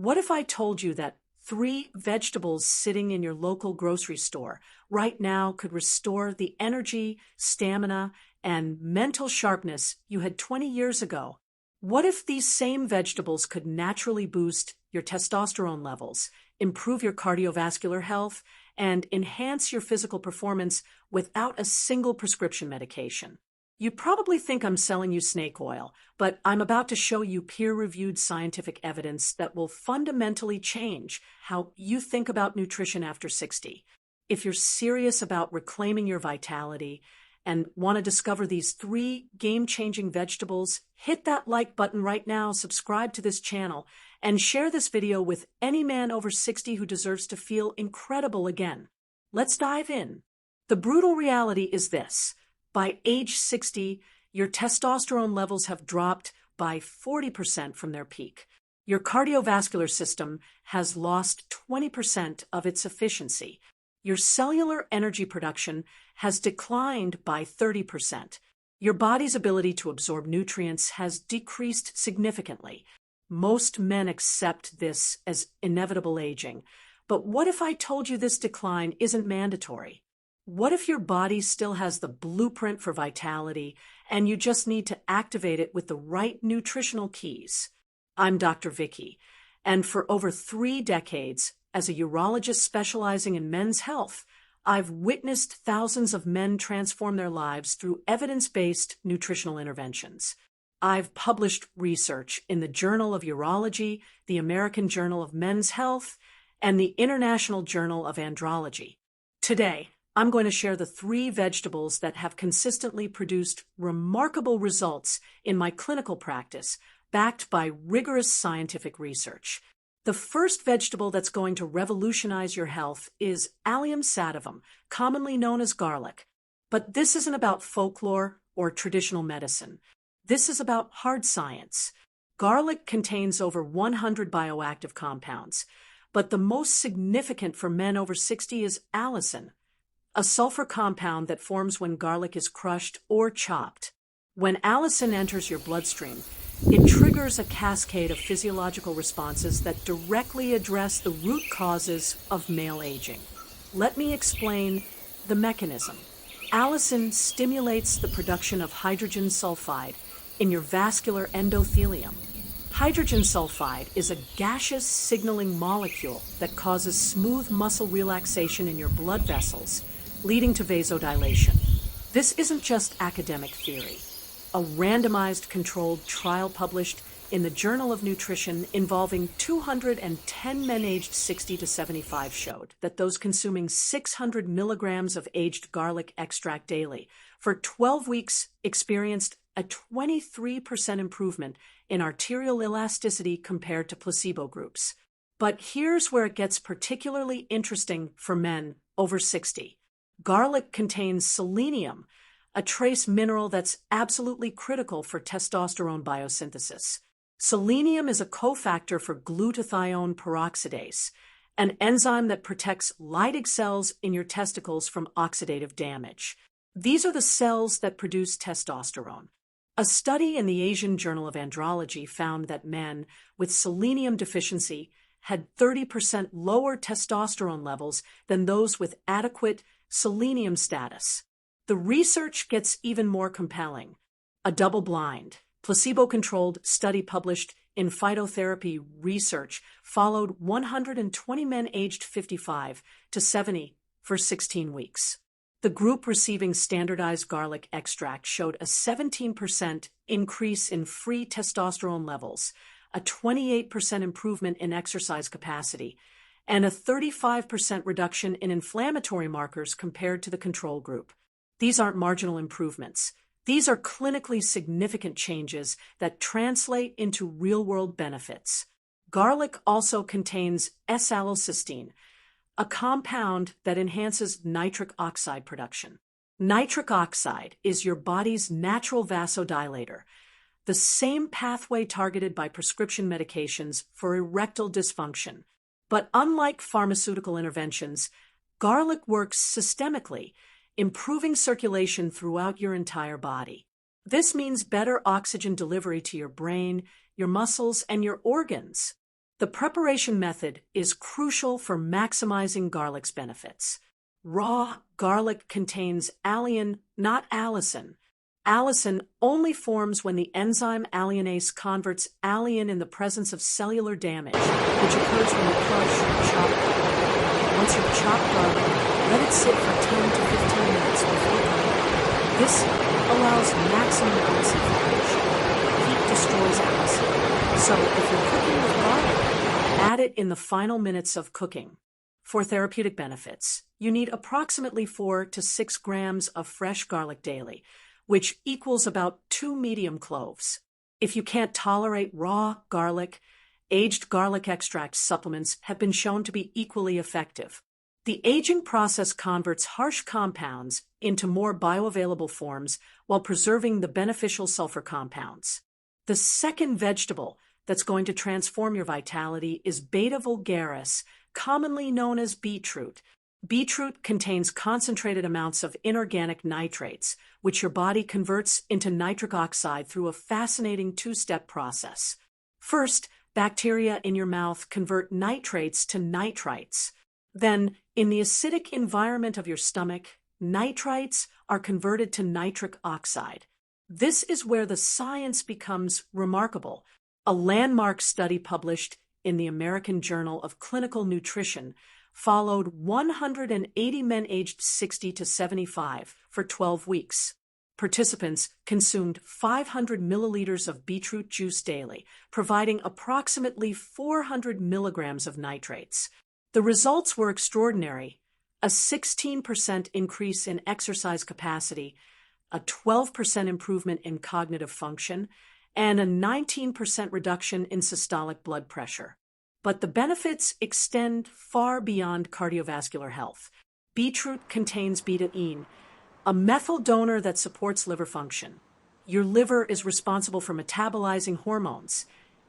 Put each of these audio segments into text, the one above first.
What if I told you that 3 vegetables sitting in your local grocery store right now could restore the energy, stamina, and mental sharpness you had 20 years ago? What if these same vegetables could naturally boost your testosterone levels, improve your cardiovascular health, and enhance your physical performance without a single prescription medication? You probably think I'm selling you snake oil, but I'm about to show you peer-reviewed scientific evidence that will fundamentally change how you think about nutrition after 60. If you're serious about reclaiming your vitality and want to discover these 3 game-changing vegetables, hit that like button right now, subscribe to this channel, and share this video with any man over 60 who deserves to feel incredible again. Let's dive in. The brutal reality is this. By age 60, your testosterone levels have dropped by 40% from their peak. Your cardiovascular system has lost 20% of its efficiency. Your cellular energy production has declined by 30%. Your body's ability to absorb nutrients has decreased significantly. Most men accept this as inevitable aging. But what if I told you this decline isn't mandatory? What if your body still has the blueprint for vitality and you just need to activate it with the right nutritional keys? I'm Dr. Vicky, and for over 3 decades, as a urologist specializing in men's health, I've witnessed thousands of men transform their lives through evidence-based nutritional interventions. I've published research in the Journal of Urology, the American Journal of Men's Health, and the International Journal of Andrology. Today, I'm going to share the 3 vegetables that have consistently produced remarkable results in my clinical practice, backed by rigorous scientific research. The first vegetable that's going to revolutionize your health is Allium sativum, commonly known as garlic. But this isn't about folklore or traditional medicine. This is about hard science. Garlic contains over 100 bioactive compounds, but the most significant for men over 60 is allicin, a sulfur compound that forms when garlic is crushed or chopped. When allicin enters your bloodstream, it triggers a cascade of physiological responses that directly address the root causes of male aging. Let me explain the mechanism. Allicin stimulates the production of hydrogen sulfide in your vascular endothelium. Hydrogen sulfide is a gaseous signaling molecule that causes smooth muscle relaxation in your blood vessels, leading to vasodilation. This isn't just academic theory. A randomized controlled trial published in the Journal of Nutrition involving 210 men aged 60 to 75 showed that those consuming 600 milligrams of aged garlic extract daily for 12 weeks experienced a 23% improvement in arterial elasticity compared to placebo groups. But here's where it gets particularly interesting for men over 60. Garlic contains selenium, a trace mineral that's absolutely critical for testosterone biosynthesis. Selenium is a cofactor for glutathione peroxidase, an enzyme that protects Leydig cells in your testicles from oxidative damage. These are the cells that produce testosterone. A study in the Asian Journal of Andrology found that men with selenium deficiency had 30% lower testosterone levels than those with adequate selenium status. The research gets even more compelling. A double-blind, placebo-controlled study published in Phytotherapy Research followed 120 men aged 55 to 70 for 16 weeks. The group receiving standardized garlic extract showed a 17% increase in free testosterone levels, a 28% improvement in exercise capacity, and a 35% reduction in inflammatory markers compared to the control group. These aren't marginal improvements. These are clinically significant changes that translate into real-world benefits. Garlic also contains S-allylcysteine, a compound that enhances nitric oxide production. Nitric oxide is your body's natural vasodilator, the same pathway targeted by prescription medications for erectile dysfunction. But unlike pharmaceutical interventions, garlic works systemically, improving circulation throughout your entire body. This means better oxygen delivery to your brain, your muscles, and your organs. The preparation method is crucial for maximizing garlic's benefits. Raw garlic contains alliin, not allicin. Allicin only forms when the enzyme alliinase converts alliin in the presence of cellular damage, which occurs when you crush or chop garlic. Once you've chopped garlic, let it sit for 10 to 15 minutes before cooking. This allows maximum allicin formation. Heat destroys allicin, so if you're cooking with garlic, add it in the final minutes of cooking. For therapeutic benefits, you need approximately 4 to 6 grams of fresh garlic daily, which equals about 2 medium cloves. If you can't tolerate raw garlic, aged garlic extract supplements have been shown to be equally effective. The aging process converts harsh compounds into more bioavailable forms while preserving the beneficial sulfur compounds. The second vegetable that's going to transform your vitality is beta vulgaris, commonly known as beetroot. Beetroot contains concentrated amounts of inorganic nitrates, which your body converts into nitric oxide through a fascinating two-step process. First, bacteria in your mouth convert nitrates to nitrites. Then, in the acidic environment of your stomach, nitrites are converted to nitric oxide. This is where the science becomes remarkable. A landmark study published in the American Journal of Clinical Nutrition followed 180 men aged 60 to 75 for 12 weeks. Participants consumed 500 milliliters of beetroot juice daily, providing approximately 400 milligrams of nitrates. The results were extraordinary: a 16% increase in exercise capacity, a 12% improvement in cognitive function, and a 19% reduction in systolic blood pressure. But the benefits extend far beyond cardiovascular health. Beetroot contains betaine, a methyl donor that supports liver function. Your liver is responsible for metabolizing hormones,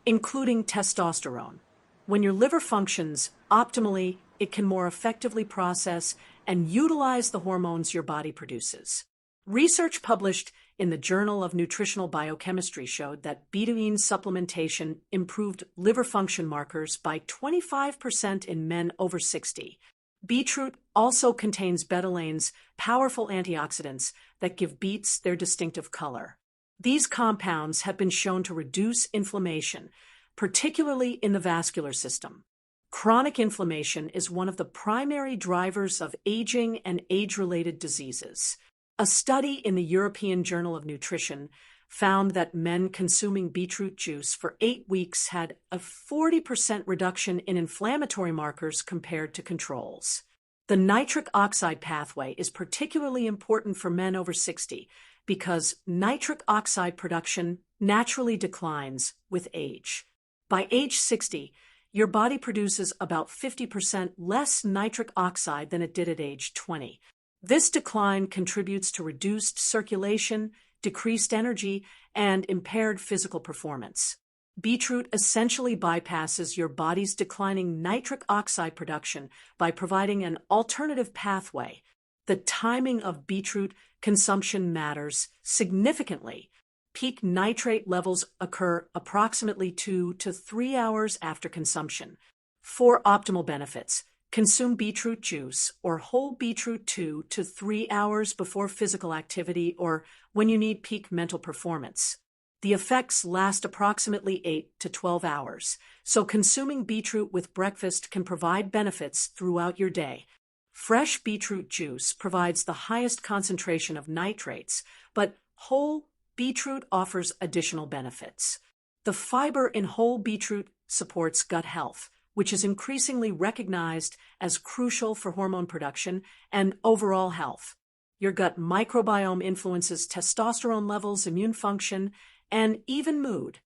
including testosterone. When your liver functions optimally, it can more effectively process and utilize the hormones your body produces. Research published in the Journal of Nutritional Biochemistry showed that betaine supplementation improved liver function markers by 25% in men over 60. Beetroot also contains betalains, powerful antioxidants that give beets their distinctive color. These compounds have been shown to reduce inflammation, particularly in the vascular system. Chronic inflammation is one of the primary drivers of aging and age-related diseases. A study in the European Journal of Nutrition found that men consuming beetroot juice for 8 weeks had a 40% reduction in inflammatory markers compared to controls. The nitric oxide pathway is particularly important for men over 60 because nitric oxide production naturally declines with age. By age 60, your body produces about 50% less nitric oxide than it did at age 20. This decline contributes to reduced circulation, decreased energy, and impaired physical performance. Beetroot essentially bypasses your body's declining nitric oxide production by providing an alternative pathway. The timing of beetroot consumption matters significantly. Peak nitrate levels occur approximately 2 to 3 hours after consumption. For optimal benefits, consume beetroot juice or whole beetroot 2 to 3 hours before physical activity or when you need peak mental performance. The effects last approximately 8 to 12 hours, so consuming beetroot with breakfast can provide benefits throughout your day. Fresh beetroot juice provides the highest concentration of nitrates, but whole beetroot offers additional benefits. The fiber in whole beetroot supports gut health, which is increasingly recognized as crucial for hormone production and overall health. Your gut microbiome influences testosterone levels, immune function, and even mood.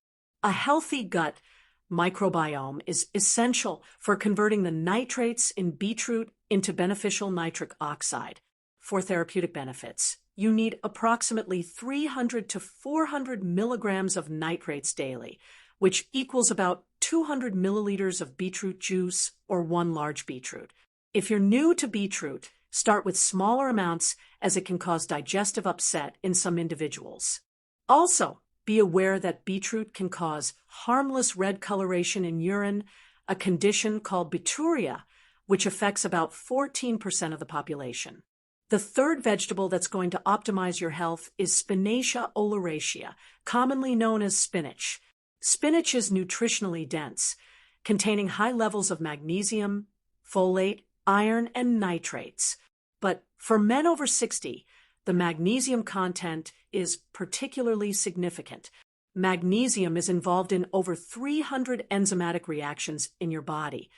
A healthy gut microbiome is essential for converting the nitrates in beetroot into beneficial nitric oxide. For therapeutic benefits, you need approximately 300 to 400 milligrams of nitrates daily, which equals about 200 milliliters of beetroot juice or 1 large beetroot. If you're new to beetroot, start with smaller amounts as it can cause digestive upset in some individuals. Also, be aware that beetroot can cause harmless red coloration in urine, a condition called bituria, which affects about 14% of the population. The third vegetable that's going to optimize your health is Spinacia oleracea, commonly known as spinach. Spinach is nutritionally dense, containing high levels of magnesium, folate, iron, and nitrates. But for men over 60, the magnesium content is particularly significant. Magnesium is involved in over 300 enzymatic reactions in your body,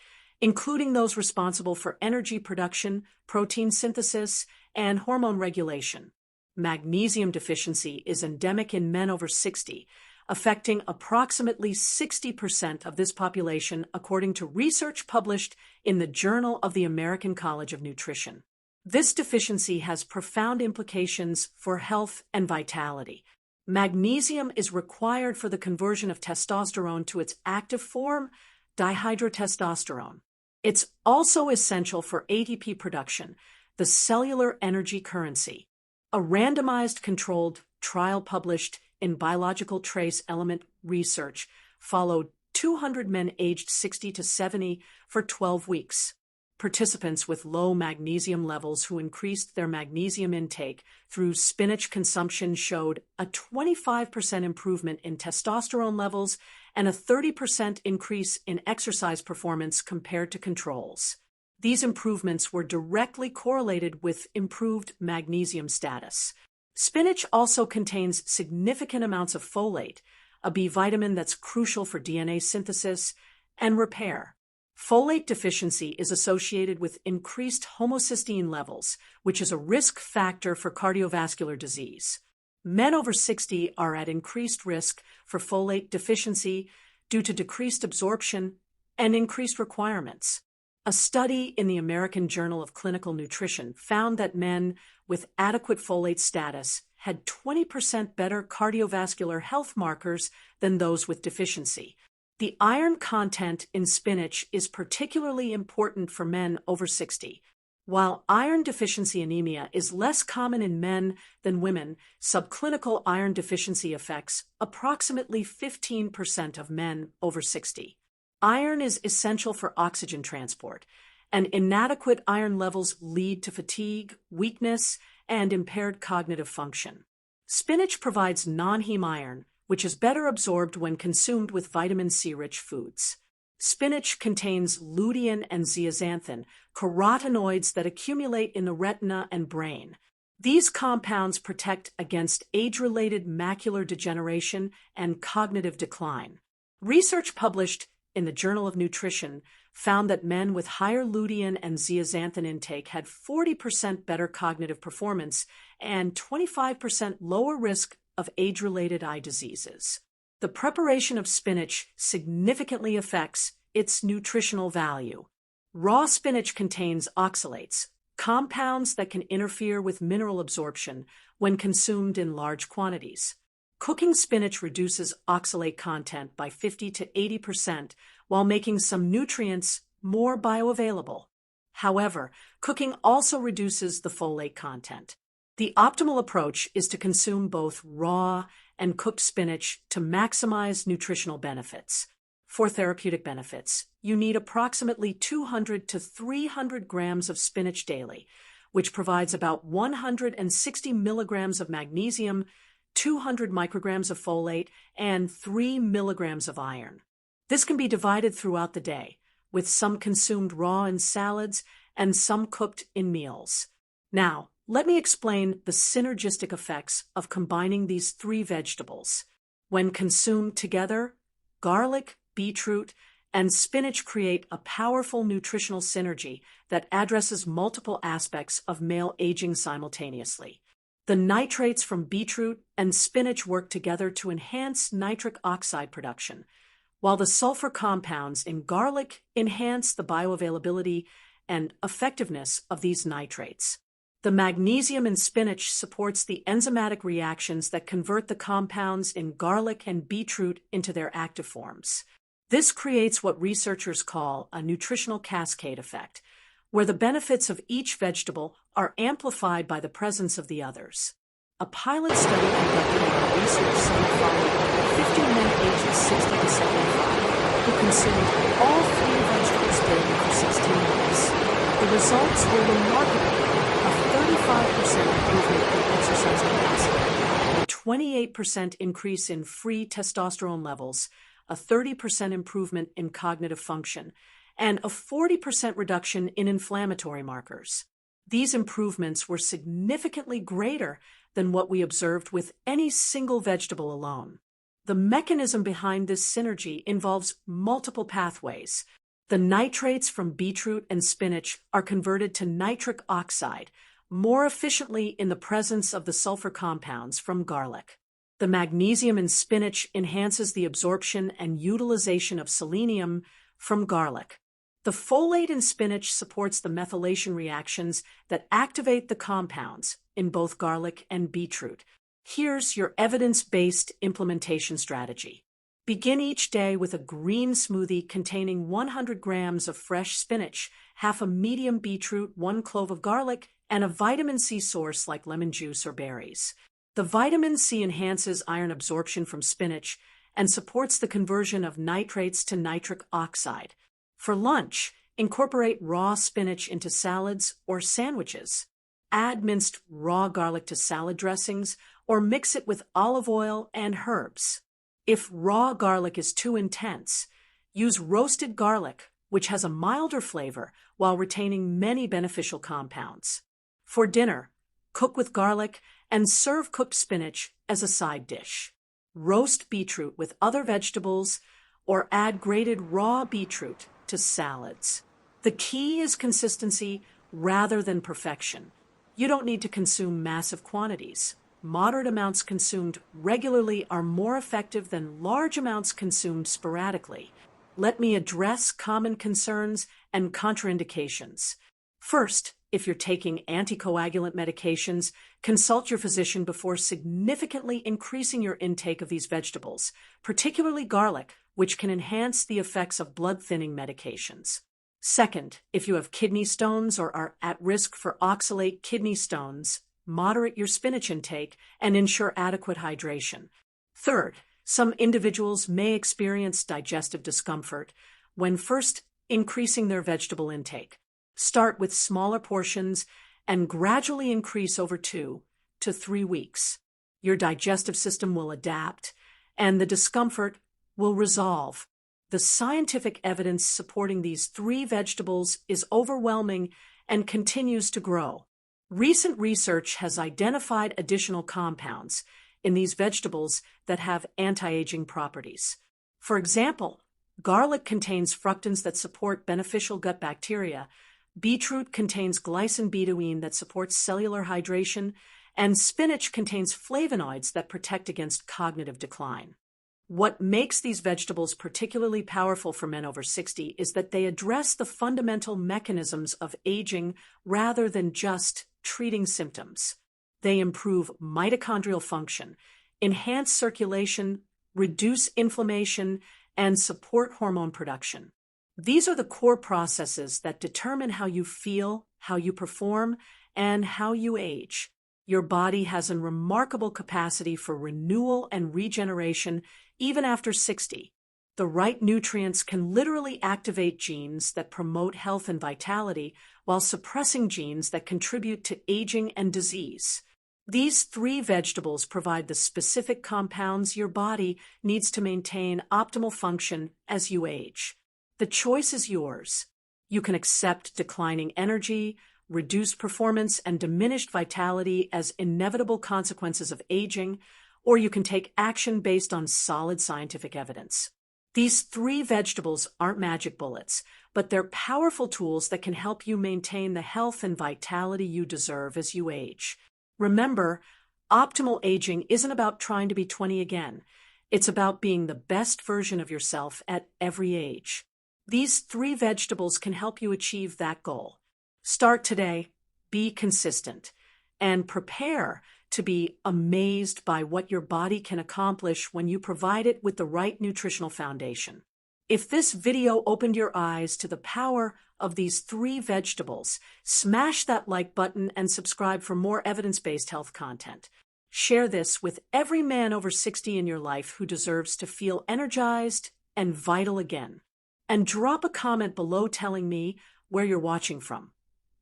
including those responsible for energy production, protein synthesis, and hormone regulation. Magnesium deficiency is endemic in men over 60, affecting approximately 60% of this population, according to research published in the Journal of the American College of Nutrition. This deficiency has profound implications for health and vitality. Magnesium is required for the conversion of testosterone to its active form, dihydrotestosterone. It's also essential for ATP production, the cellular energy currency. A randomized controlled trial published in Biological Trace Element Research followed 200 men aged 60 to 70 for 12 weeks. Participants with low magnesium levels who increased their magnesium intake through spinach consumption showed a 25% improvement in testosterone levels and a 30% increase in exercise performance compared to controls. These improvements were directly correlated with improved magnesium status. Spinach also contains significant amounts of folate, a B vitamin that's crucial for DNA synthesis and repair. Folate deficiency is associated with increased homocysteine levels, which is a risk factor for cardiovascular disease. Men over 60 are at increased risk for folate deficiency due to decreased absorption and increased requirements. A study in the American Journal of Clinical Nutrition found that men with adequate folate status had 20% better cardiovascular health markers than those with deficiency. The iron content in spinach is particularly important for men over 60. While iron deficiency anemia is less common in men than women, subclinical iron deficiency affects approximately 15% of men over 60. Iron is essential for oxygen transport, and inadequate iron levels lead to fatigue, weakness, and impaired cognitive function. Spinach provides non-heme iron, which is better absorbed when consumed with vitamin C-rich foods. Spinach contains lutein and zeaxanthin, carotenoids that accumulate in the retina and brain. These compounds protect against age-related macular degeneration and cognitive decline. Research published in the Journal of Nutrition found that men with higher lutein and zeaxanthin intake had 40% better cognitive performance and 25% lower risk of age-related eye diseases. The preparation of spinach significantly affects its nutritional value. Raw spinach contains oxalates, compounds that can interfere with mineral absorption when consumed in large quantities. Cooking spinach reduces oxalate content by 50 to 80% while making some nutrients more bioavailable. However, cooking also reduces the folate content. The optimal approach is to consume both raw and cooked spinach to maximize nutritional benefits. For therapeutic benefits, you need approximately 200 to 300 grams of spinach daily, which provides about 160 milligrams of magnesium, 200 micrograms of folate, and 3 milligrams of iron. This can be divided throughout the day, with some consumed raw in salads and some cooked in meals. Now, let me explain the synergistic effects of combining these three vegetables. When consumed together, garlic, beetroot, and spinach create a powerful nutritional synergy that addresses multiple aspects of male aging simultaneously. The nitrates from beetroot and spinach work together to enhance nitric oxide production, while the sulfur compounds in garlic enhance the bioavailability and effectiveness of these nitrates. The magnesium in spinach supports the enzymatic reactions that convert the compounds in garlic and beetroot into their active forms. This creates what researchers call a nutritional cascade effect, where the benefits of each vegetable are amplified by the presence of the others. A pilot study conducted in a research center followed 50 men aged 60 to 75. who consumed all three vegetables daily for 16 weeks. The results were remarkable: a 35% improvement in exercise capacity, a 28% increase in free testosterone levels, a 30% improvement in cognitive function, and a 40% reduction in inflammatory markers. These improvements were significantly greater than what we observed with any single vegetable alone. The mechanism behind this synergy involves multiple pathways. The nitrates from beetroot and spinach are converted to nitric oxide more efficiently in the presence of the sulfur compounds from garlic. The magnesium in spinach enhances the absorption and utilization of selenium from garlic. The folate in spinach supports the methylation reactions that activate the compounds in both garlic and beetroot. Here's your evidence-based implementation strategy. Begin each day with a green smoothie containing 100 grams of fresh spinach, half a medium beetroot, 1 clove of garlic, and a vitamin C source like lemon juice or berries. The vitamin C enhances iron absorption from spinach and supports the conversion of nitrates to nitric oxide. For lunch, incorporate raw spinach into salads or sandwiches. Add minced raw garlic to salad dressings or mix it with olive oil and herbs. If raw garlic is too intense, use roasted garlic, which has a milder flavor while retaining many beneficial compounds. For dinner, cook with garlic and serve cooked spinach as a side dish. Roast beetroot with other vegetables or add grated raw beetroot to salads. The key is consistency rather than perfection. You don't need to consume massive quantities. Moderate amounts consumed regularly are more effective than large amounts consumed sporadically. Let me address common concerns and contraindications. First, if you're taking anticoagulant medications, consult your physician before significantly increasing your intake of these vegetables, particularly garlic, which can enhance the effects of blood-thinning medications. Second, if you have kidney stones or are at risk for oxalate kidney stones, moderate your spinach intake and ensure adequate hydration. Third, some individuals may experience digestive discomfort when first increasing their vegetable intake. Start with smaller portions and gradually increase over 2 to 3 weeks. Your digestive system will adapt and the discomfort will resolve. The scientific evidence supporting these 3 vegetables is overwhelming and continues to grow. Recent research has identified additional compounds in these vegetables that have anti-aging properties. For example, garlic contains fructans that support beneficial gut bacteria, beetroot contains glycine betaine that supports cellular hydration, and spinach contains flavonoids that protect against cognitive decline. What makes these vegetables particularly powerful for men over 60 is that they address the fundamental mechanisms of aging rather than just treating symptoms. They improve mitochondrial function, enhance circulation, reduce inflammation, and support hormone production. These are the core processes that determine how you feel, how you perform, and how you age. Your body has a remarkable capacity for renewal and regeneration even after 60. The right nutrients can literally activate genes that promote health and vitality while suppressing genes that contribute to aging and disease. These 3 vegetables provide the specific compounds your body needs to maintain optimal function as you age. The choice is yours. You can accept declining energy, reduced performance, and diminished vitality as inevitable consequences of aging, or you can take action based on solid scientific evidence. These 3 vegetables aren't magic bullets, but they're powerful tools that can help you maintain the health and vitality you deserve as you age. Remember, optimal aging isn't about trying to be 20 again. It's about being the best version of yourself at every age. These 3 vegetables can help you achieve that goal. Start today, be consistent, and prepare to be amazed by what your body can accomplish when you provide it with the right nutritional foundation. If this video opened your eyes to the power of these 3 vegetables, smash that like button and subscribe for more evidence-based health content. Share this with every man over 60 in your life who deserves to feel energized and vital again. And drop a comment below telling me where you're watching from.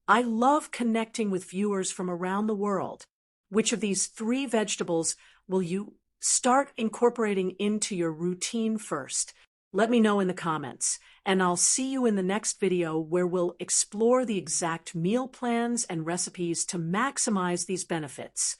I love connecting with viewers from around the world. Which of these 3 vegetables will you start incorporating into your routine first? Let me know in the comments, and I'll see you in the next video where we'll explore the exact meal plans and recipes to maximize these benefits.